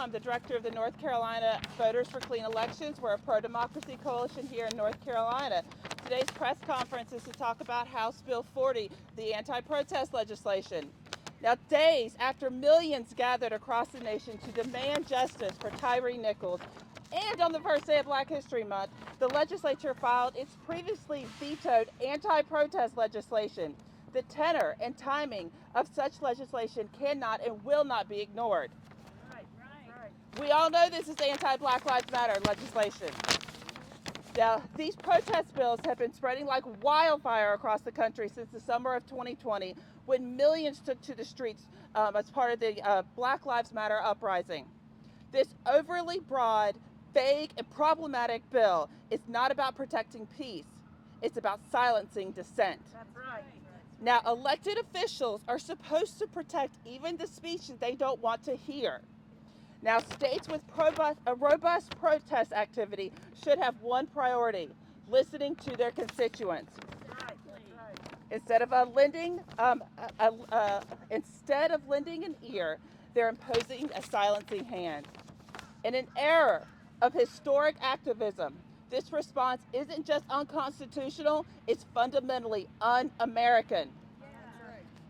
I'm the director of the North Carolina Voters for Clean Elections. We're a pro-democracy coalition here in North Carolina. Today's press conference is to talk about House Bill 40, the anti-protest legislation. Now, days after millions gathered across the nation to demand justice for Tyree Nichols, and on the first day of Black History Month, the legislature filed its previously vetoed anti-protest legislation. The tenor and timing of such legislation cannot and will not be ignored. We all know this is anti-Black Lives Matter legislation. Now, these protest bills have been spreading like wildfire across the country since the summer of 2020, when millions took to the streets as part of the Black Lives Matter uprising. This overly broad, vague, and problematic bill is not about protecting peace. It's about silencing dissent. That's right. Now, elected officials are supposed to protect even the speech that they don't want to hear. Now, states with robust protest activity should have one priority: listening to their constituents. Instead of lending an ear, they're imposing a silencing hand. In an era of historic activism, this response isn't just unconstitutional, it's fundamentally un-American.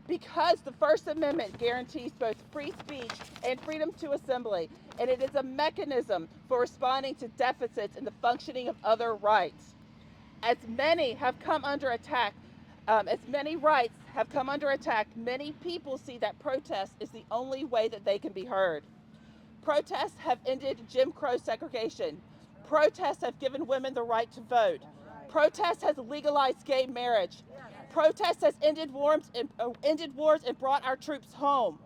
Because the First Amendment guarantees both free speech and freedom to assembly, and it is a mechanism for responding to deficits in the functioning of other rights. As many have come under attack, many people see that protest is the only way that they can be heard. Protests have ended Jim Crow segregation. Protests have given women the right to vote. Protest has legalized gay marriage. Protest has ended wars and brought our troops home.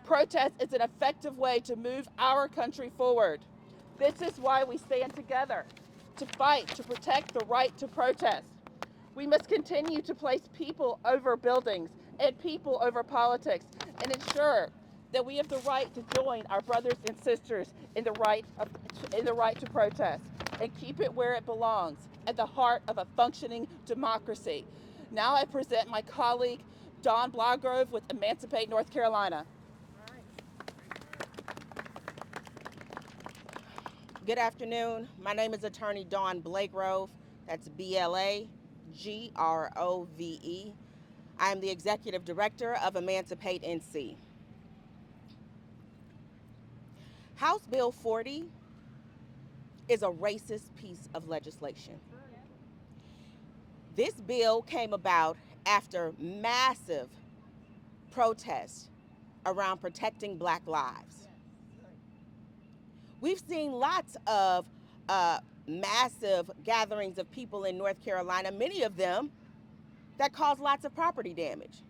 Protest is an effective way to move our country forward. This is why we stand together, to fight, to protect the right to protest. We must continue to place people over buildings and people over politics, and ensure that we have the right to join our brothers and sisters in the right to protest, and keep it where it belongs, at the heart of a functioning democracy. Now I present my colleague, Dawn Blagrove with Emancipate North Carolina. Good afternoon. My name is Attorney Dawn Blagrove. That's BLAGROVE. I am the Executive Director of Emancipate NC. House Bill 40 is a racist piece of legislation. This bill came about after massive protests around protecting Black lives. We've seen lots of massive gatherings of people in North Carolina, many of them that cause lots of property damage.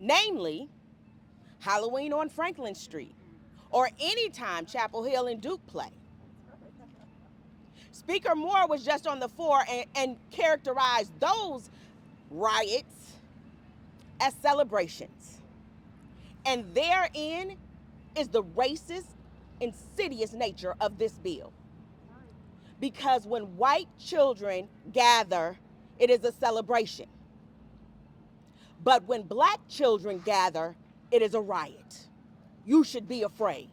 Namely, Halloween on Franklin Street, or anytime Chapel Hill and Duke play. Speaker Moore was just on the floor and characterized those riots as celebrations. And therein is the racist, insidious nature of this bill. Because when white children gather, it is a celebration. But when Black children gather, it is a riot. You should be afraid.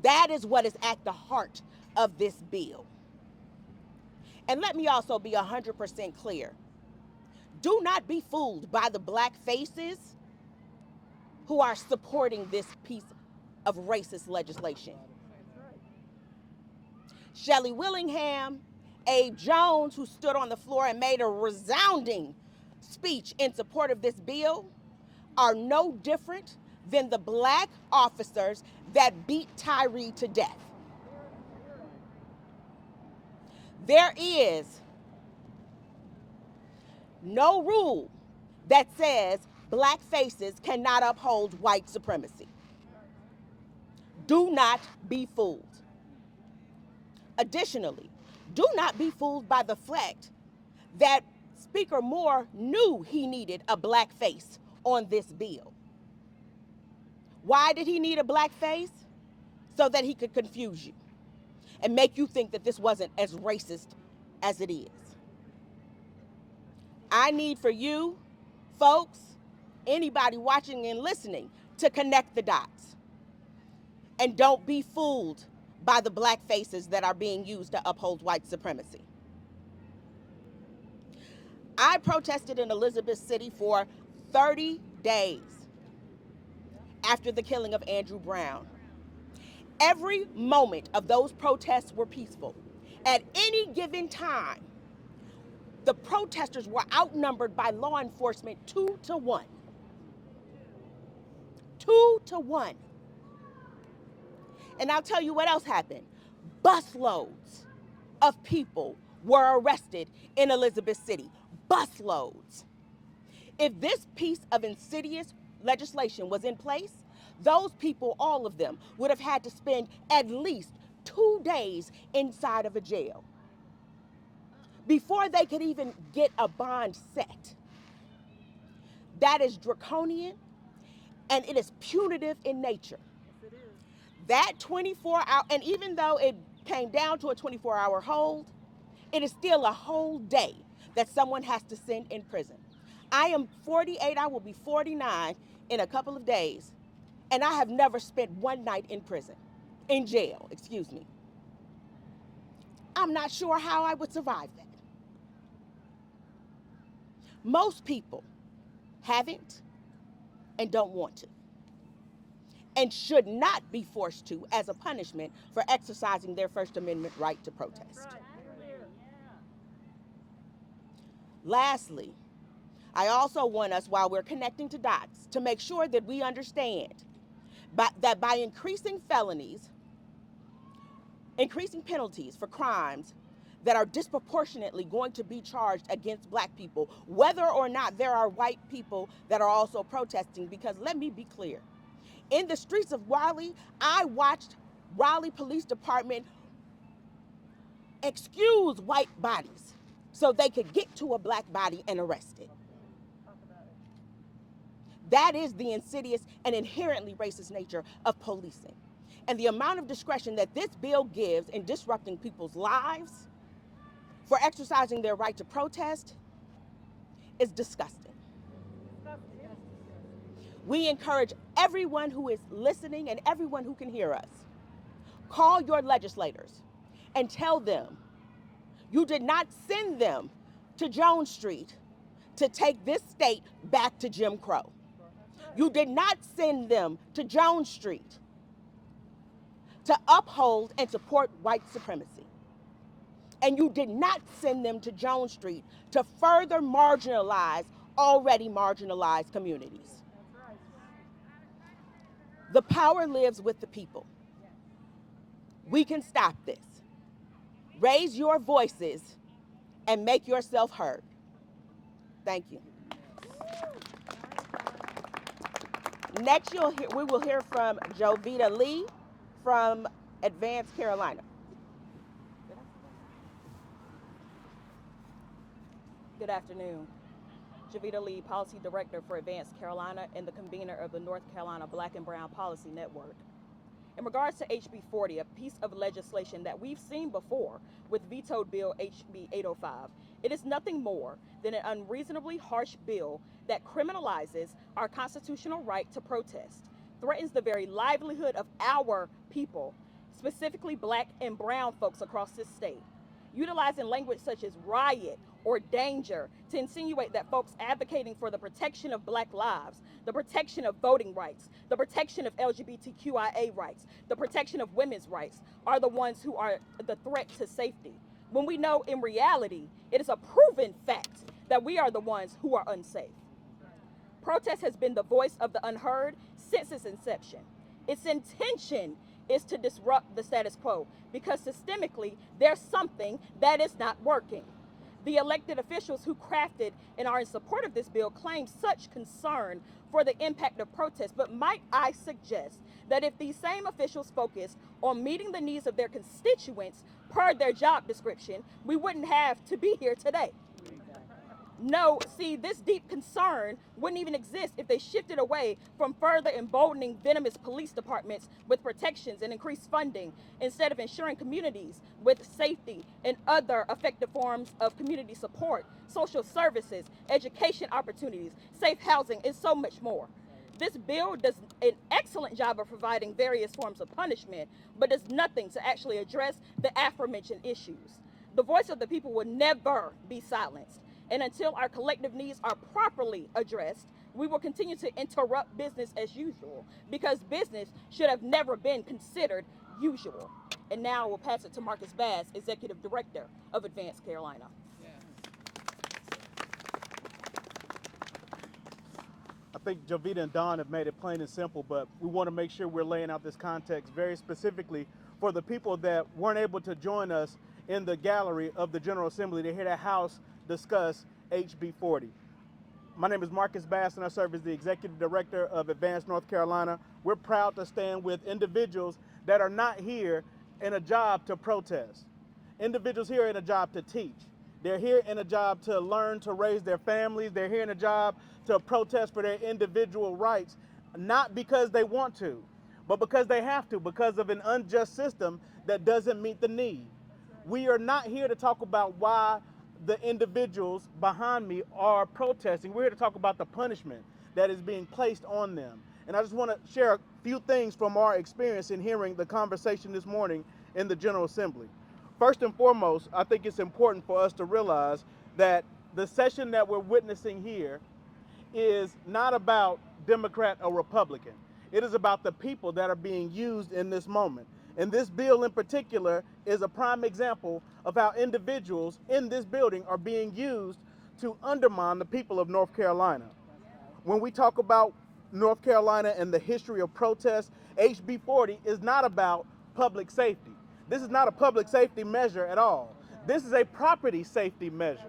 That is what is at the heart of this bill. And let me also be 100% clear. Do not be fooled by the Black faces who are supporting this piece of racist legislation. Shelley Willingham, Abe Jones, who stood on the floor and made a resounding speech in support of this bill, are no different than the Black officers that beat Tyree to death. There is no rule that says Black faces cannot uphold white supremacy. Do not be fooled. Additionally, do not be fooled by the fact that Speaker Moore knew he needed a Black face on this bill. Why did he need a Black face? So that he could confuse you and make you think that this wasn't as racist as it is. I need for you, folks, anybody watching and listening, to connect the dots. And don't be fooled by the black faces that are being used to uphold white supremacy. I protested in Elizabeth City for 30 days after the killing of Andrew Brown. Every moment of those protests were peaceful. At any given time, the protesters were outnumbered by law enforcement 2-1. 2-1. And I'll tell you what else happened. Busloads of people were arrested in Elizabeth City. Busloads. If this piece of insidious legislation was in place, those people, all of them, would have had to spend at least 2 days inside of a jail before they could even get a bond set. That is draconian, and it is punitive in nature. Yes, it is. That 24-hour, and even though it came down to a 24-hour hold, it is still a whole day that someone has to spend in prison. I am 48, I will be 49 in a couple of days, and I have never spent one night in prison, in jail, excuse me. I'm not sure how I would survive that. Most people haven't and don't want to, and should not be forced to as a punishment for exercising their First Amendment right to protest. That's right. Lastly, I also want us, while we're connecting to dots, to make sure that we understand that by increasing penalties for crimes that are disproportionately going to be charged against black people, whether or not there are white people that are also protesting, because let me be clear. In the streets of Raleigh, I watched Raleigh Police Department excuse white bodies so they could get to a black body and arrest it. That is the insidious and inherently racist nature of policing. And the amount of discretion that this bill gives in disrupting people's lives for exercising their right to protest is disgusting. We encourage everyone who is listening and everyone who can hear us, call your legislators and tell them you did not send them to Jones Street to take this state back to Jim Crow. You did not send them to Jones Street to uphold and support white supremacy. And you did not send them to Jones Street to further marginalize already marginalized communities. The power lives with the people. We can stop this. Raise your voices and make yourself heard. Thank you. Next, we will hear from Jovita Lee from Advance Carolina. Good afternoon. Jovita Lee, Policy Director for Advance Carolina and the convener of the North Carolina Black and Brown Policy Network. In regards to HB 40, a piece of legislation that we've seen before with vetoed bill HB 805, it is nothing more than an unreasonably harsh bill that criminalizes our constitutional right to protest, threatens the very livelihood of our people, specifically black and brown folks across this state, utilizing language such as riot or danger to insinuate that folks advocating for the protection of black lives, the protection of voting rights, the protection of LGBTQIA rights, the protection of women's rights are the ones who are the threat to safety. When we know in reality, it is a proven fact that we are the ones who are unsafe. Protest has been the voice of the unheard since its inception. Its intention is to disrupt the status quo because systemically there's something that is not working. The elected officials who crafted and are in support of this bill claim such concern for the impact of protest, but might I suggest that if these same officials focus on meeting the needs of their constituents per their job description, we wouldn't have to be here today. No, see, this deep concern wouldn't even exist if they shifted away from further emboldening venomous police departments with protections and increased funding, instead of ensuring communities with safety and other effective forms of community support, social services, education opportunities, safe housing, and so much more. This bill does an excellent job of providing various forms of punishment, but does nothing to actually address the aforementioned issues. The voice of the people will never be silenced. And until our collective needs are properly addressed, we will continue to interrupt business as usual, because business should have never been considered usual. And now we'll pass it to Marcus Bass, Executive Director of Advance Carolina. I think Jovita and Don have made it plain and simple, but we want to make sure we're laying out this context very specifically for the people that weren't able to join us in the gallery of the General Assembly to hear the House discuss HB 40. My name is Marcus Bass, and I serve as the Executive Director of Advance North Carolina. We're proud to stand with individuals that are not here in a job to protest. Individuals here in a job to teach. They're here in a job to learn to raise their families. They're here in a job to protest for their individual rights, not because they want to, but because they have to, because of an unjust system that doesn't meet the need. We are not here to talk about why the individuals behind me are protesting. We're here to talk about the punishment that is being placed on them. And I just want to share a few things from our experience in hearing the conversation this morning in the General Assembly. First and foremost, I think it's important for us to realize that the session that we're witnessing here is not about Democrat or Republican. It is about the people that are being used in this moment. And this bill in particular is a prime example of how individuals in this building are being used to undermine the people of North Carolina. When we talk about North Carolina and the history of protests, HB 40 is not about public safety. This is not a public safety measure at all. This is a property safety measure.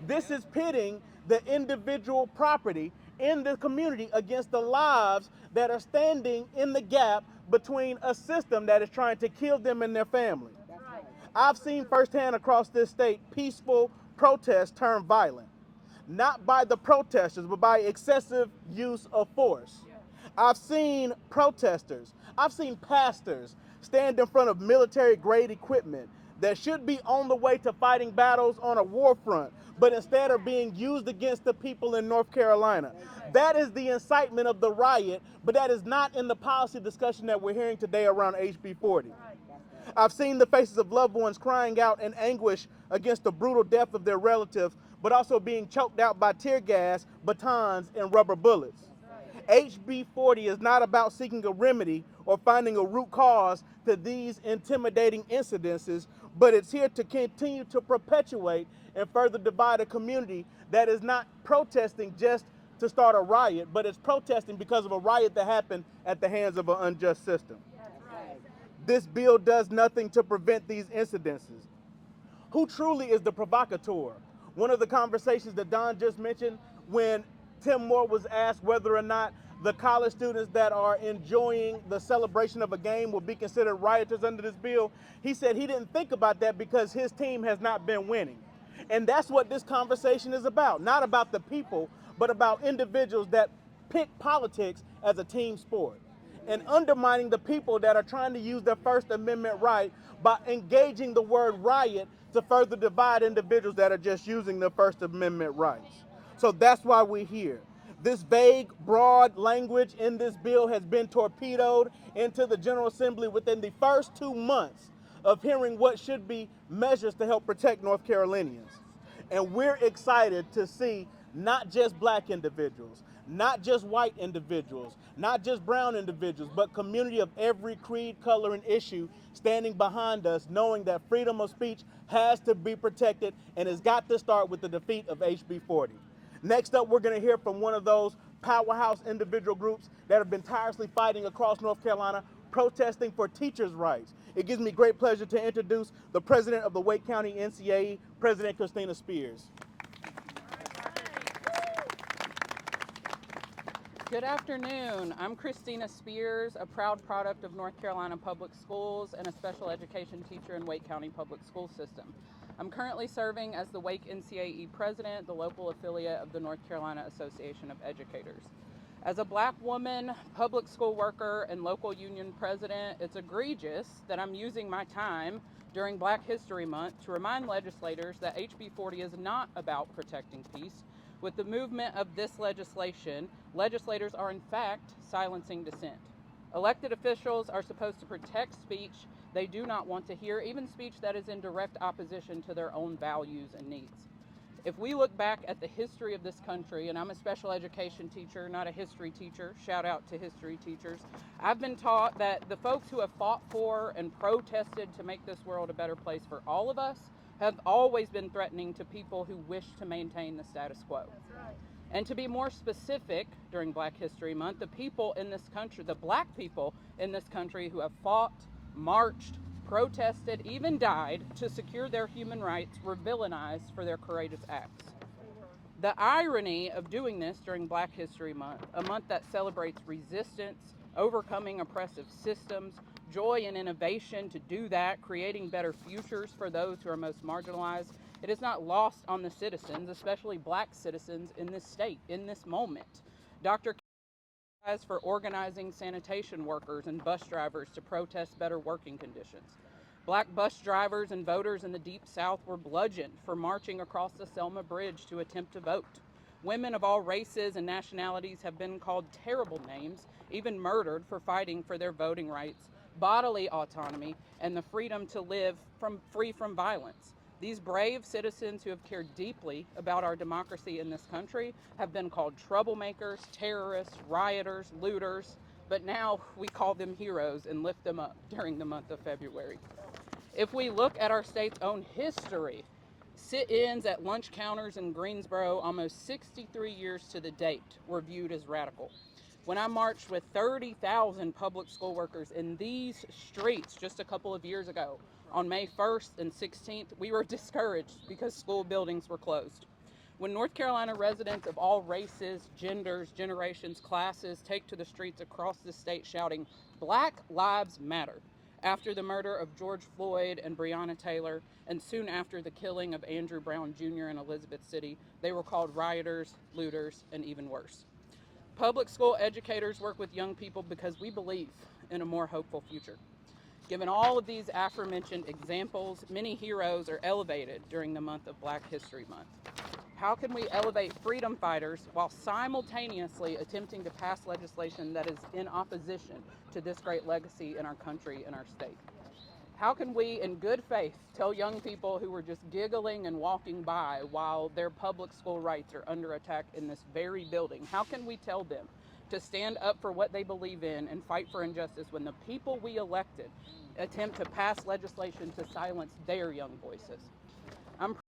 This is pitting the individual property in the community against the lives that are standing in the gap between a system that is trying to kill them and their family. I've seen firsthand across this state peaceful protests turn violent, not by the protesters, but by excessive use of force. I've seen protesters, I've seen pastors stand in front of military-grade equipment that should be on the way to fighting battles on a war front, but instead are being used against the people in North Carolina. That is the incitement of the riot, but that is not in the policy discussion that we're hearing today around HB 40. I've seen the faces of loved ones crying out in anguish against the brutal death of their relative, but also being choked out by tear gas, batons, and rubber bullets. HB 40 is not about seeking a remedy or finding a root cause to these intimidating incidences, but it's here to continue to perpetuate and further divide a community that is not protesting just to start a riot, but it's protesting because of a riot that happened at the hands of an unjust system. This bill does nothing to prevent these incidences. Who truly is the provocateur? One of the conversations that Don just mentioned, when Tim Moore was asked whether or not the college students that are enjoying the celebration of a game will be considered rioters under this bill, he said he didn't think about that because his team has not been winning. And that's what this conversation is about. Not about the people, but about individuals that pick politics as a team sport and undermining the people that are trying to use their First Amendment right by engaging the word riot to further divide individuals that are just using their First Amendment rights. So that's why we're here. This vague, broad language in this bill has been torpedoed into the General Assembly within the first 2 months of hearing what should be measures to help protect North Carolinians. And we're excited to see not just black individuals, not just white individuals, not just brown individuals, but community of every creed, color, and issue standing behind us, knowing that freedom of speech has to be protected and has got to start with the defeat of HB 40. Next up, we're going to hear from one of those powerhouse individual groups that have been tirelessly fighting across North Carolina, protesting for teachers' rights. It gives me great pleasure to introduce the president of the Wake County NCAE, President Christina Spears. Good afternoon. I'm Christina Spears, a proud product of North Carolina Public Schools and a special education teacher in Wake County Public School System. I'm currently serving as the Wake NCAE president, the local affiliate of the North Carolina Association of Educators. As a black woman, public school worker, and local union president, it's egregious that I'm using my time during Black History Month to remind legislators that HB 40 is not about protecting peace, With the movement of this legislation, legislators are in fact silencing dissent. Elected officials are supposed to protect speech they do not want to hear, even speech that is in direct opposition to their own values and needs. If we look back at the history of this country, and I'm a special education teacher, not a history teacher, shout out to history teachers, I've been taught that the folks who have fought for and protested to make this world a better place for all of us have always been threatening to people who wish to maintain the status quo. That's right. And to be more specific, during Black History Month, the people in this country, the Black people in this country who have fought, marched, protested, even died to secure their human rights were villainized for their courageous acts. The irony of doing this during Black History Month, a month that celebrates resistance, overcoming oppressive systems, joy and innovation to do that, creating better futures for those who are most marginalized, it is not lost on the citizens, especially Black citizens in this state, in this moment. Dr. for organizing sanitation workers and bus drivers to protest better working conditions. Black bus drivers and voters in the Deep South were bludgeoned for marching across the Selma Bridge to attempt to vote. Women of all races and nationalities have been called terrible names, even murdered for fighting for their voting rights, bodily autonomy, and the freedom to live free from violence. These brave citizens who have cared deeply about our democracy in this country have been called troublemakers, terrorists, rioters, looters, but now we call them heroes and lift them up during the month of February. If we look at our state's own history, sit-ins at lunch counters in Greensboro almost 63 years to the date were viewed as radical. When I marched with 30,000 public school workers in these streets just a couple of years ago, on May 1st and 16th, we were discouraged because school buildings were closed. When North Carolina residents of all races, genders, generations, classes take to the streets across the state shouting, "Black Lives Matter," after the murder of George Floyd and Breonna Taylor, and soon after the killing of Andrew Brown Jr. in Elizabeth City, they were called rioters, looters, and even worse. Public school educators work with young people because we believe in a more hopeful future. Given all of these aforementioned examples, many heroes are elevated during the month of Black History Month. How can we elevate freedom fighters while simultaneously attempting to pass legislation that is in opposition to this great legacy in our country and our state? How can we, in good faith, tell young people who were just giggling and walking by while their public school rights are under attack in this very building, how can we tell them to stand up for what they believe in and fight for injustice when the people we elected attempt to pass legislation to silence their young voices? I'm proud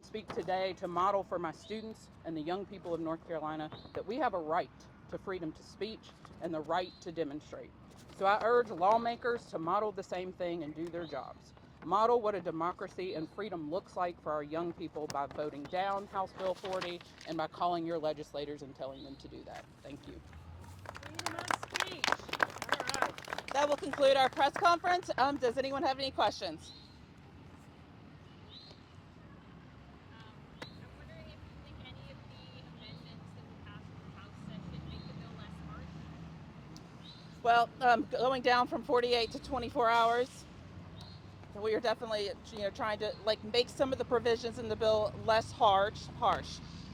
to speak today to model for my students and the young people of North Carolina that we have a right to freedom to speech and the right to demonstrate. So I urge lawmakers to model the same thing and do their jobs. Model what a democracy and freedom looks like for our young people by voting down House Bill 40 and by calling your legislators and telling them to do that. Thank you. Freedom of speech. All right. That will conclude our press conference. Does anyone have any questions? I'm wondering if you think any of the amendments that we passed in the House session make the bill less harsh? Well, going down from 48 to 24 hours. We are definitely, trying to make some of the provisions in the bill less harsh,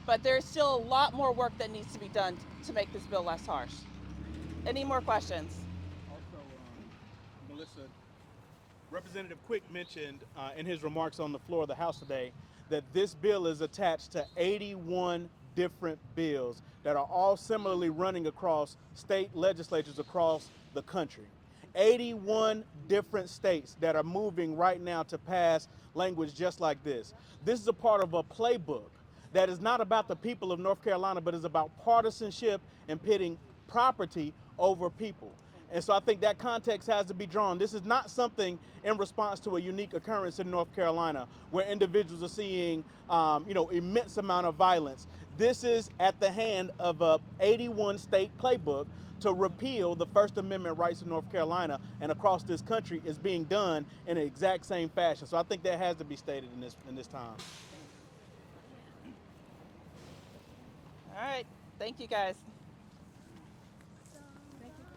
but there's still a lot more work that needs to be done to make this bill less harsh. Any more questions? Also, Melissa, Representative Quick mentioned in his remarks on the floor of the House today that this bill is attached to 81 different bills that are all similarly running across state legislatures across the country. 81 different states that are moving right now to pass language just like this. This is a part of a playbook that is not about the people of North Carolina, but is about partisanship and pitting property over people. And so I think that context has to be drawn. This is not something in response to a unique occurrence in North Carolina where individuals are seeing, immense amount of violence. This is at the hand of a 81 state playbook to repeal the First Amendment rights of North Carolina, and across this country is being done in the exact same fashion. So I think that has to be stated in this time. All right. Thank you, guys.